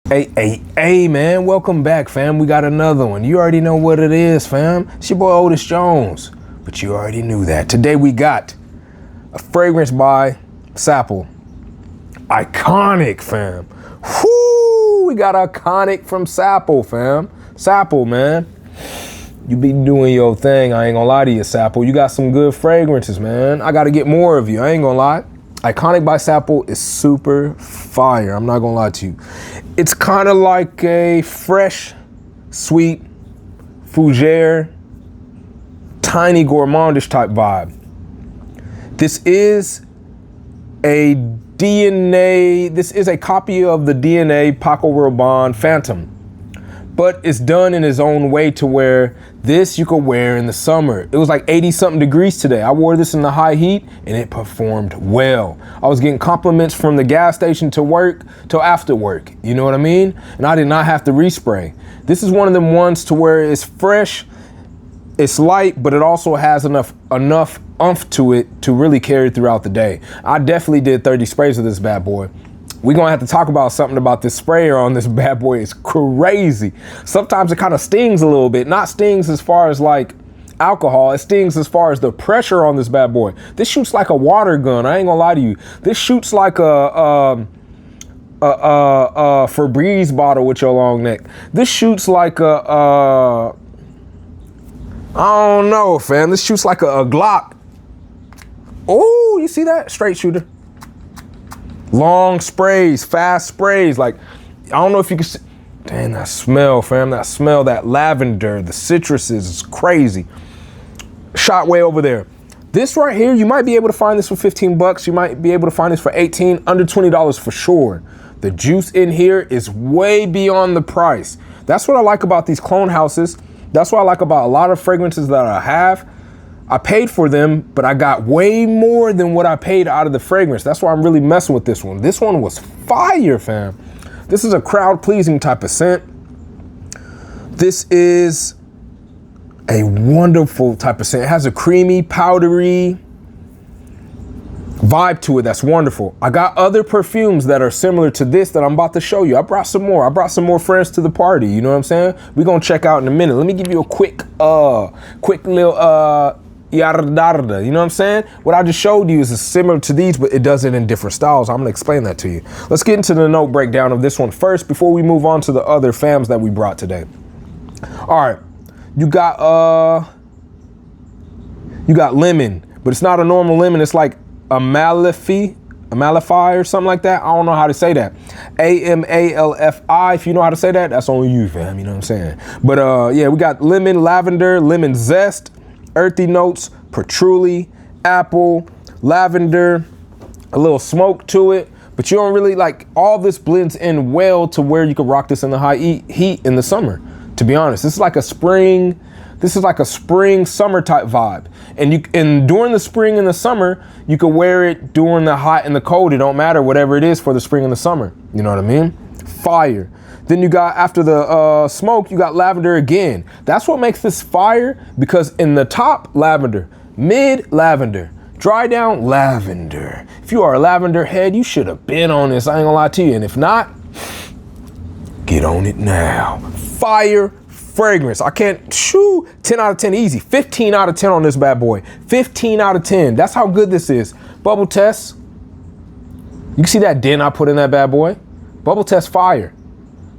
Hey, man, welcome back, fam. We got another one. You already know what it is, fam. It's your boy Otis Jones, but you already knew that. Today we got a fragrance by Sapil. Iconic, fam. Whoo, we got iconic from Sapil, fam. Sapil, man. You be doing your thing. I ain't gonna lie to you, Sapil. You got some good fragrances, man. I gotta get more of you. I ain't gonna lie. Iconic by Sapil is super fire. I'm not gonna lie to you. It's kind of like a fresh, sweet, fougere, tiny gourmandish type vibe. This is a DNA, this is a copy of the DNA Paco Rabanne Phantom, but it's done in its own way to where this you could wear in the summer. It was like 80 something degrees today. I wore this in the high heat and it performed well. I was getting compliments from the gas station to work till after work. You know what I mean? And I did not have to respray. This is one of them ones to where it's fresh, it's light, but it also has enough oomph to it to really carry throughout the day. I definitely did 30 sprays of this bad boy. We're gonna have to talk about something about this sprayer on this bad boy. It's crazy. Sometimes it kind of stings a little bit. Not stings as far as like alcohol, it stings as far as the pressure on this bad boy. This shoots like a water gun, I ain't gonna lie to you. This shoots like a Febreze bottle with your long neck. This shoots like I don't know, fam. This shoots like a Glock. Oh, you see that? Straight shooter. Long sprays, fast sprays. Like, I don't know if you can see. Damn, that smell, fam. That smell, that lavender, the citruses is crazy. Shot way over there. This right here, you might be able to find this for 15 bucks. You might be able to find this for 18, under $20 for sure. The juice in here is way beyond the price. That's what I like about these clone houses. That's what I like about a lot of fragrances that I have. I paid for them, but I got way more than what I paid out of the fragrance. That's why I'm really messing with this one. This one was fire, fam. This is a crowd-pleasing type of scent. This is a wonderful type of scent. It has a creamy, powdery vibe to it that's wonderful. I got other perfumes that are similar to this that I'm about to show you. I brought some more. I brought some more friends to the party. You know what I'm saying? We're gonna check out in a minute. Let me give you a quick little yada yada. You know what I'm saying? What I just showed you is similar to these, but it does it in different styles. I'm gonna explain that to you. Let's get into the note breakdown of this one first before we move on to the other fams that we brought today. All right, you got lemon, but it's not a normal lemon. It's like Amalfi or something like that. I don't know how to say that. Amalfi. If you know how to say that, that's on you, fam. You know what I'm saying? But yeah, we got lemon, lavender, lemon zest, earthy notes, patchouli, apple, lavender, a little smoke to it. But you don't really like, all this blends in well to where you can rock this in the high heat in the summer. To be honest, this is like a spring. This is like a spring summer type vibe. And during the spring and the summer, you can wear it during the hot and the cold. It don't matter, whatever it is for the spring and the summer. You know what I mean? Fire. Then you got, after the smoke, you got lavender again. That's what makes this fire, because in the top, lavender, mid, lavender, dry down, lavender. If you are a lavender head, you should have been on this. I ain't gonna lie to you. And if not, get on it now. Fire fragrance. I can't, 10 out of 10 easy. 15 out of 10 on this bad boy. 15 out of 10. That's how good this is. Bubble test. You can see that dent I put in that bad boy. Bubble test fire.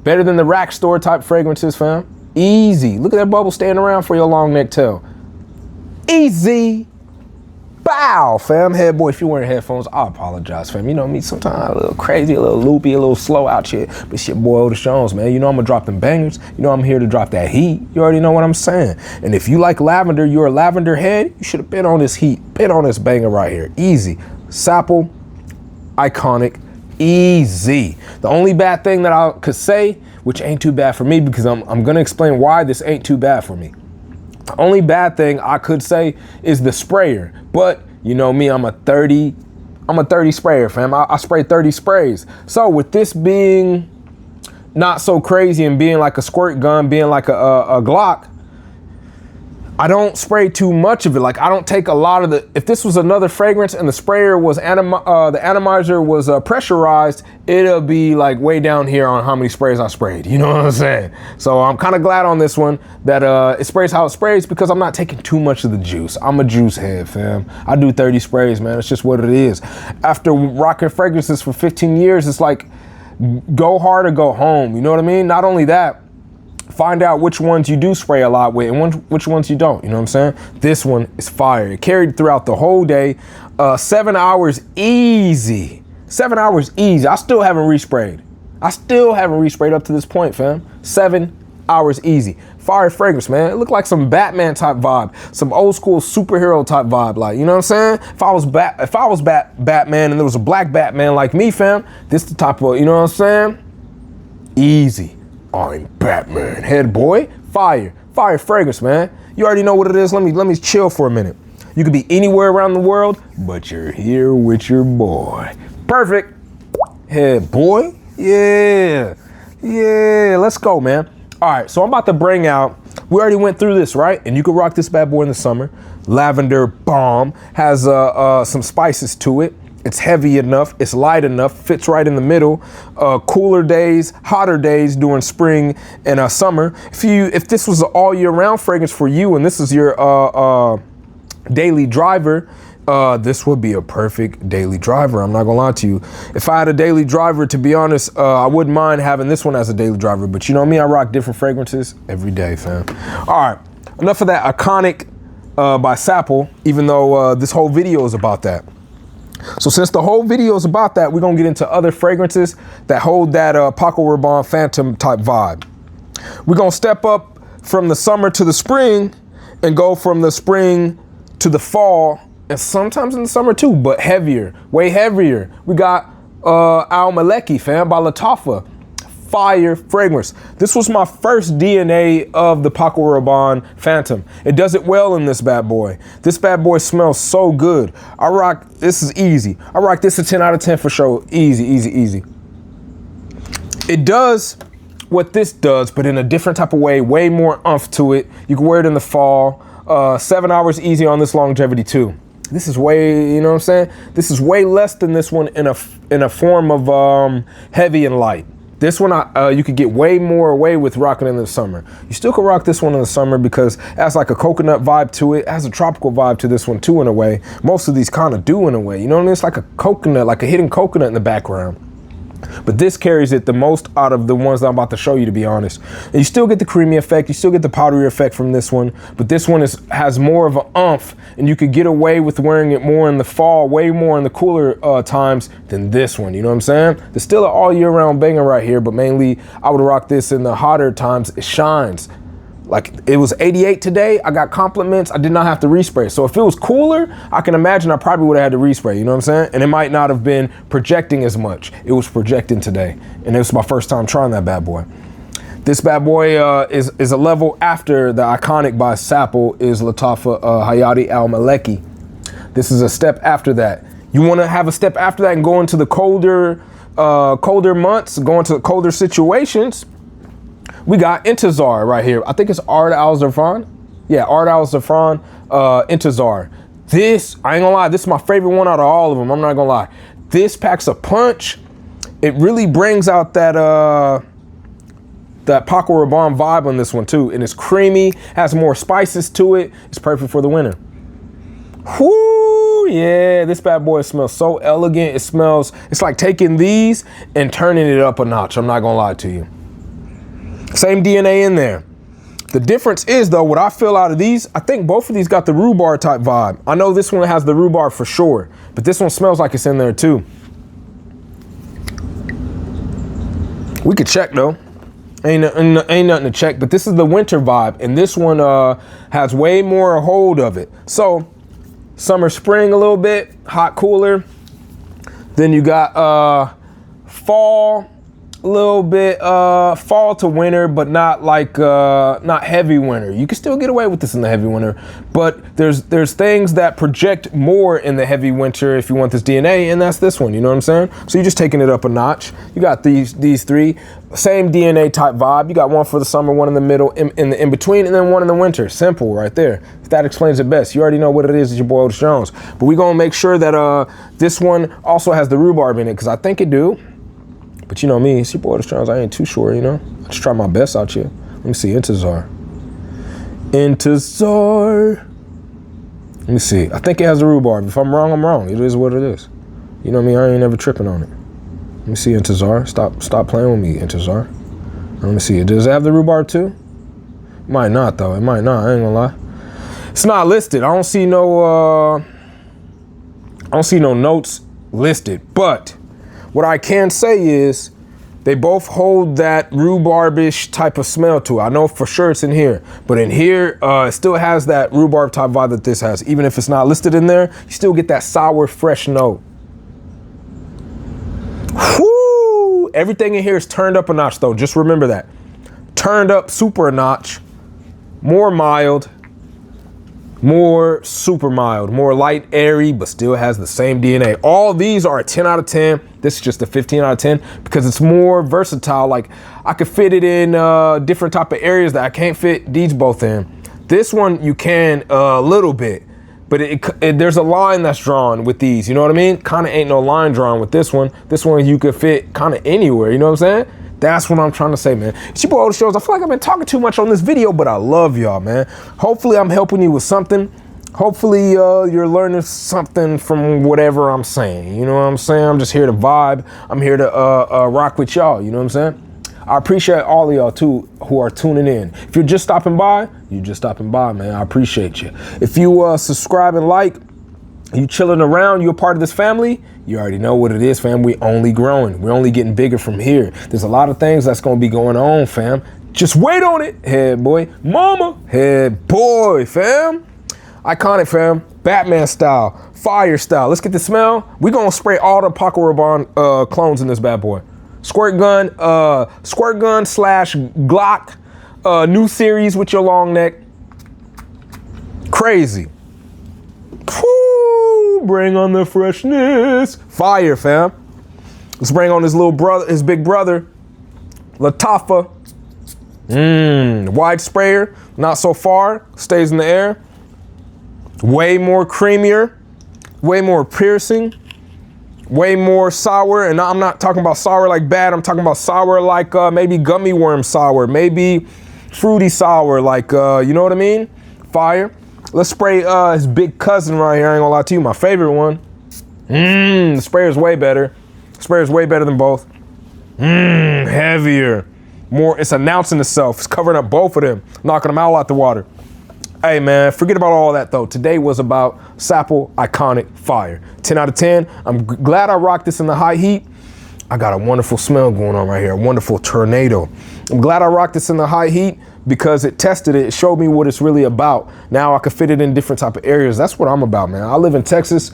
Better than the rack store type fragrances, fam. Easy. Look at that bubble staying around for your long neck tail. Easy. Bow, fam. Head boy, if you're wearing headphones, I apologize, fam. You know me, sometimes a little crazy, a little loopy, a little slow out here. But it's your boy Otis Jones, man. You know I'm gonna drop them bangers. You know I'm here to drop that heat. You already know what I'm saying. And if you like lavender, you're a lavender head, you should have been on this heat, been on this banger right here. Easy. Sapil, iconic, easy. The only bad thing that I could say, which ain't too bad for me, because I'm gonna explain why this ain't too bad for me. The only bad thing I could say is the sprayer. But you know me, I'm a 30 sprayer, fam. I spray 30 sprays. So with this being not so crazy and being like a squirt gun, being like a Glock, I don't spray too much of it. Like I don't take a lot of the, if this was another fragrance and the sprayer was, the atomizer was pressurized, it'll be like way down here on how many sprays I sprayed. You know what I'm saying? So I'm kind of glad on this one that it sprays how it sprays because I'm not taking too much of the juice. I'm a juice head, fam. I do 30 sprays, man. It's just what it is. After rocking fragrances for 15 years, it's like go hard or go home. You know what I mean? Not only that, find out which ones you do spray a lot with and which ones you don't. You know what I'm saying? This one is fire. It carried throughout the whole day. 7 hours easy. 7 hours easy. I still haven't resprayed. Up to this point, fam. 7 hours easy. Fire fragrance, man. It looked like some Batman type vibe, some old school superhero type vibe. Like, you know what I'm saying? If I was Batman and there was a black Batman like me, fam, this the type of, you know what I'm saying? Easy. I'm Batman, head boy. Fire fragrance, man. You already know what it is. Let me chill for a minute. You could be anywhere around the world, but you're here with your boy. Perfect. Head boy. Yeah. Let's go, man. All right, so I'm about to bring out, we already went through this, right? And you can rock this bad boy in the summer. Lavender bomb, has some spices to it. It's heavy enough, it's light enough, fits right in the middle. Cooler days, hotter days during spring and summer. If this was an all year round fragrance for you and this is your daily driver, this would be a perfect daily driver. I'm not gonna lie to you. If I had a daily driver, to be honest, I wouldn't mind having this one as a daily driver, but you know me, I rock different fragrances every day, fam. All right, enough of that iconic by Sapil, even though this whole video is about that. So since the whole video is about that, we're gonna get into other fragrances that hold that Paco Rabanne Phantom type vibe. We're gonna step up from the summer to the spring and go from the spring to the fall and sometimes in the summer too, but heavier, way heavier. We got Al Maleki, fam, by Lattafa. Fire fragrance. This was my first DNA of the Paco Rabanne Phantom. It does it well in this bad boy. This bad boy smells so good. I rock, this is easy. I rock this a 10 out of 10 for sure. Easy. It does what this does, but in a different type of way, way more oomph to it. You can wear it in the fall. 7 hours easy on this longevity too. This is way, you know what I'm saying? This is way less than this one in a form of heavy and light. This one, you could get way more away with rocking in the summer. You still can rock this one in the summer because it has like a coconut vibe to it. It has a tropical vibe to this one too in a way. Most of these kind of do in a way. You know what I mean? It's like a coconut, like a hidden coconut in the background. But this carries it the most out of the ones that I'm about to show you, to be honest. And you still get the creamy effect, you still get the powdery effect from this one, but this one has more of an oomph, and you could get away with wearing it more in the fall, way more in the cooler times than this one, you know what I'm saying? There's still an all year round banger right here, but mainly I would rock this in the hotter times. It shines. Like it was 88 today, I got compliments, I did not have to respray. So if it was cooler, I can imagine I probably would have had to respray, you know what I'm saying? And it might not have been projecting as much. It was projecting today. And it was my first time trying that bad boy. This bad boy is a level after the iconic by Sapil is Lattafa Hayati Al Maleki. This is a step after that. You wanna have a step after that and go into the colder months, go into colder situations. We got Intezar right here. I think it's Ard Al Zafran. Yeah, Ard Al Zafran, Intezar. This, I ain't gonna lie, this is my favorite one out of all of them. I'm not gonna lie. This packs a punch. It really brings out that Paco Rabanne vibe on this one too. And it's creamy, has more spices to it. It's perfect for the winter. Whoo, yeah, this bad boy smells so elegant. It's like taking these and turning it up a notch. I'm not gonna lie to you. Same DNA in there. The difference is though, what I feel out of these, I think both of these got the rhubarb type vibe. I know this one has the rhubarb for sure, but this one smells like it's in there too. We could check though. Ain't nothing to check, but this is the winter vibe, and this one has way more hold of it. So summer, spring a little bit, hot, cooler. Then you got fall, a little bit fall to winter, but not like not heavy winter. You can still get away with this in the heavy winter, but there's things that project more in the heavy winter if you want this DNA, and that's this one. You know what I'm saying? So you're just taking it up a notch. You got these three, same DNA type vibe. You got one for the summer, one in the middle, in the in between, and then one in the winter. Simple, right there. That explains it best. You already know what it is. It's your boy Otis Jones. But we're gonna make sure that this one also has the rhubarb in it, because I think it do. But you know me, it's your boy Otis Jones. I ain't too sure, you know. I just try my best out here. Let me see, Intezar. Intezar. Let me see. I think it has the rhubarb. If I'm wrong, I'm wrong. It is what it is. You know me, I ain't never tripping on it. Let me see, Intezar. Stop playing with me, Intezar. Let me see. Does it have the rhubarb too? Might not though. It might not. I ain't gonna lie. It's not listed. I don't see no notes listed. But what I can say is they both hold that rhubarbish type of smell to it. I know for sure it's in here, but in here it still has that rhubarb type vibe that this has. Even if it's not listed in there, you still get that sour, fresh note. Whoo! Everything in here is turned up a notch though. Just remember that. Turned up super a notch. More mild. More super mild. More light, airy, but still has the same DNA. All these are a 10 out of 10. This is just a 15 out of 10 because it's more versatile. Like I could fit it in different type of areas that I can't fit these both in. This one you can a little bit, but there's a line that's drawn with these. You know what I mean? Kind of ain't no line drawn with this one. This one you could fit kind of anywhere. You know what I'm saying? That's what I'm trying to say, man. It's your boy Otis Jones. I feel like I've been talking too much on this video, but I love y'all, man. Hopefully I'm helping you with something. Hopefully you're learning something from whatever I'm saying. You know what I'm saying? I'm just here to vibe. I'm here to rock with y'all. You know what I'm saying? I appreciate all of y'all too who are tuning in. If you're just stopping by, you're just stopping by, man. I appreciate you. If you subscribe and like, you chilling around, you're a part of this family, you already know what it is, fam. We only growing. We're only getting bigger from here. There's a lot of things that's going to be going on, fam. Just wait on it. Head boy. Mama. Head boy, fam. Iconic, fam. Batman style. Fire style. Let's get the smell. We're going to spray all the Paco Rabanne clones in this bad boy. Squirt gun / Glock. New series with your long neck. Crazy. Woo, bring on the freshness. Fire, fam. Let's bring on his little brother, his big brother, Latafa. Wide sprayer, not so far, stays in the air. Way more creamier, way more piercing, way more sour. And I'm not talking about sour like bad. I'm talking about sour like maybe gummy worm sour, maybe fruity sour, like, you know what I mean? Fire. Let's spray his big cousin right here. I ain't gonna lie to you, my favorite one. The sprayer's way better. Sprayer's way better than both. Heavier. More, it's announcing itself. It's covering up both of them, knocking them all out the water. Hey man, forget about all that though. Today was about Sapil Iconic Fire. 10 out of 10. I'm glad I rocked this in the high heat. I got a wonderful smell going on right here, a wonderful tornado. I'm glad I rocked this in the high heat because it tested it, it showed me what it's really about. Now I can fit it in different type of areas. That's what I'm about, man. I live in Texas.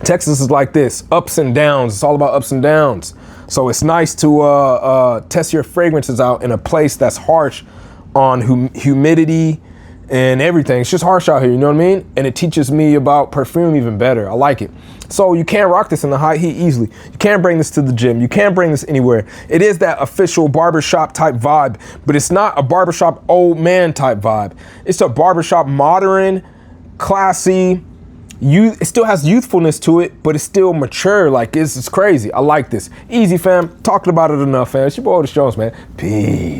Texas is like this, ups and downs. It's all about ups and downs. So it's nice to test your fragrances out in a place that's harsh on humidity and everything. It's just harsh out here, you know what I mean? And it teaches me about perfume even better. I like it. So you can't rock this in the high heat easily. You can't bring this to the gym. You can't bring this anywhere. It is that official barbershop type vibe, but it's not a barbershop old man type vibe. It's a barbershop modern, classy. It still has youthfulness to it, but it's still mature. Like it's crazy. I like this. Easy, fam. Talking about it enough, fam. It's your boy Otis Jones, man. Peace.